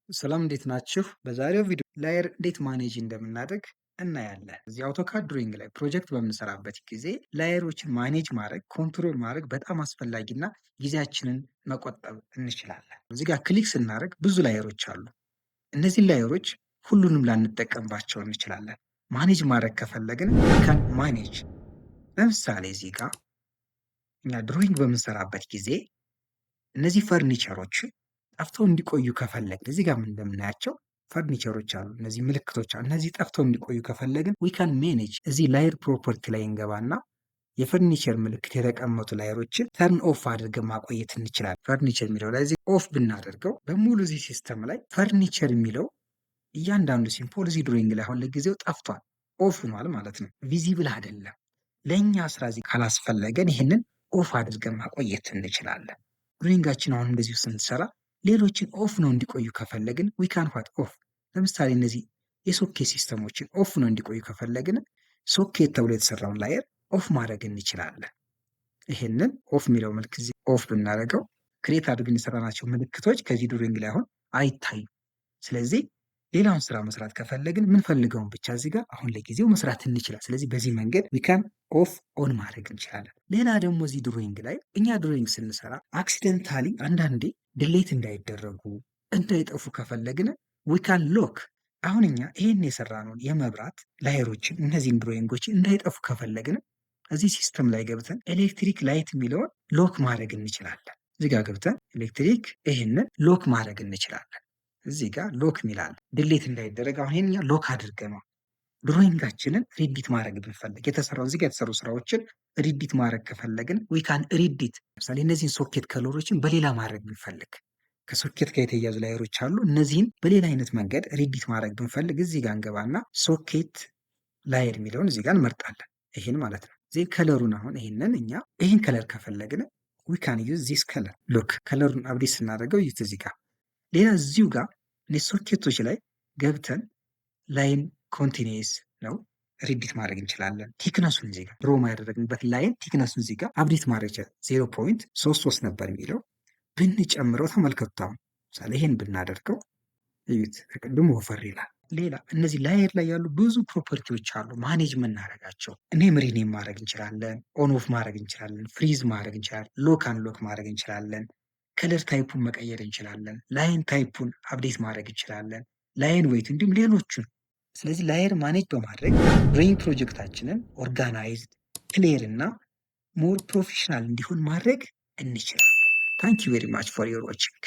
ሰላም እንዴት ናችሁ? በዛሬው ቪዲዮ ላየር እንዴት ማኔጅ እንደምናደርግ እናያለን። እዚህ አውቶካድ ድሮይንግ ላይ ፕሮጀክት በምንሰራበት ጊዜ ላየሮችን ማኔጅ ማድረግ፣ ኮንትሮል ማድረግ በጣም አስፈላጊና ጊዜያችንን መቆጠብ እንችላለን። እዚህ ጋር ክሊክ ስናደርግ ብዙ ላየሮች አሉ። እነዚህን ላየሮች ሁሉንም ላንጠቀምባቸው እንችላለን። ማኔጅ ማድረግ ከፈለግን ዊካን ማኔጅ። ለምሳሌ እዚህ ጋር እኛ ድሮይንግ በምንሰራበት ጊዜ እነዚህ ፈርኒቸሮችን ጠፍተው እንዲቆዩ ከፈለግን እዚህ ጋር እንደምናያቸው ፈርኒቸሮች አሉ። እነዚህ ምልክቶች አሉ። እነዚህ ጠፍተው እንዲቆዩ ከፈለግን ዊ ካን ሜኔጅ። እዚህ ላየር ፕሮፐርቲ ላይ እንገባና የፈርኒቸር ምልክት የተቀመጡ ላየሮችን ተርን ኦፍ አድርገን ማቆየት እንችላለን። ፈርኒቸር የሚለው ላይ እዚህ ኦፍ ብናደርገው በሙሉ እዚህ ሲስተም ላይ ፈርኒቸር የሚለው እያንዳንዱ ሲምቦል እዚህ ድሮይንግ ላይ አሁን ለጊዜው ጠፍቷል፣ ኦፍ ሆኗል ማለት ነው። ቪዚብል አይደለም። ለእኛ ስራ እዚህ ካላስፈለገን ይህንን ኦፍ አድርገን ማቆየት እንችላለን። ድሮይንጋችን አሁን እንደዚሁ ስንሰራ ሌሎችን ኦፍ ነው እንዲቆዩ ከፈለግን ዊ ካን ዋት ኦፍ። ለምሳሌ እነዚህ የሶኬት ሲስተሞችን ኦፍ ነው እንዲቆዩ ከፈለግን ሶኬት ተብሎ የተሰራውን ላየር ኦፍ ማድረግ እንችላለን። ይህንን ኦፍ የሚለው ምልክት እዚህ ኦፍ ብናደርገው ክሬት አድርገን የሰራናቸው ምልክቶች ከዚህ ድሮይንግ ላይ አሁን አይታዩም። ስለዚህ ሌላውን ስራ መስራት ከፈለግን ምንፈልገውን ብቻ እዚህ ጋር አሁን ለጊዜው መስራት እንችላለን። ስለዚህ በዚህ መንገድ ዊ ካን ኦፍ ኦን ማድረግ እንችላለን። ሌላ ደግሞ እዚህ ድሮይንግ ላይ እኛ ድሮይንግ ስንሰራ አክሲደንታሊ አንዳንዴ ድሌት እንዳይደረጉ እንዳይጠፉ ከፈለግን ዊ ካን ሎክ። አሁን እኛ ይህን የሰራነውን የመብራት ላየሮችን እነዚህን ድሮይንጎችን እንዳይጠፉ ከፈለግን እዚህ ሲስተም ላይ ገብተን ኤሌክትሪክ ላይት የሚለውን ሎክ ማድረግ እንችላለን። እዚህ ጋር ገብተን ኤሌክትሪክ ይህንን ሎክ ማድረግ እንችላለን። እዚህ ጋር ሎክ ሚላል ድሌት እንዳይደረግ አሁን ይሄን ሎክ አድርገነዋል። ድሮይንጋችንን ሪዲት ማድረግ ብንፈልግ የተሰራው እዚህ ጋር የተሰሩ ስራዎችን ሪዲት ማድረግ ከፈለግን ዊ ካን ሪዲት። ለምሳሌ እነዚህን ሶኬት ከለሮችን በሌላ ማድረግ ብንፈልግ ከሶኬት ጋር የተያያዙ ላየሮች አሉ። እነዚህን በሌላ አይነት መንገድ ሪዲት ማድረግ ብንፈልግ እዚህ ጋር እንገባና ሶኬት ላየር የሚለውን እዚህ ጋር እንመርጣለን። ይህን ማለት ነው። እዚህ ከለሩን አሁን ይህንን እኛ ይህን ከለር ከፈለግን ዊ ካን ዩዝ ዚስ ከለር ሉክ። ከለሩን አብዴት ስናደርገው ይት እዚህ ጋር ሌላ እዚሁ ጋር ሶኬቶች ላይ ገብተን ላይን ኮንቲኒየስ ነው ሪዲት ማድረግ እንችላለን። ቲክነሱን እዚህ ጋር ድሮ ያደረግንበት ላይን ቲክነሱን እዚህ ጋር አብዴት ማድረግ ይችላል። 0.33 ነበር የሚለው ብንጨምረው ተመልከቱት። አሁን ምሳሌ ይሄን ብናደርገው እዩት፣ ከቅድሙ ወፈር ይላል። ሌላ እነዚህ ላየር ላይ ያሉ ብዙ ፕሮፐርቲዎች አሉ ማኔጅ የምናደርጋቸው። እኔም ሪኔም ማድረግ እንችላለን፣ ኦን ኦፍ ማድረግ እንችላለን፣ ፍሪዝ ማድረግ እንችላለን፣ ሎክ አንሎክ ማድረግ እንችላለን። ከለር ታይፑን መቀየር እንችላለን። ላይን ታይፑን አፕዴት ማድረግ እንችላለን። ላይን ዌይት እንዲሁም ሌሎቹን። ስለዚህ ላየር ማኔጅ በማድረግ ድሮይንግ ፕሮጀክታችንን ኦርጋናይዝድ፣ ክሊር እና ሞር ፕሮፌሽናል እንዲሆን ማድረግ እንችላለን። ታንክ ዩ ቬሪ ማች ፎር ዮር ዋቺንግ።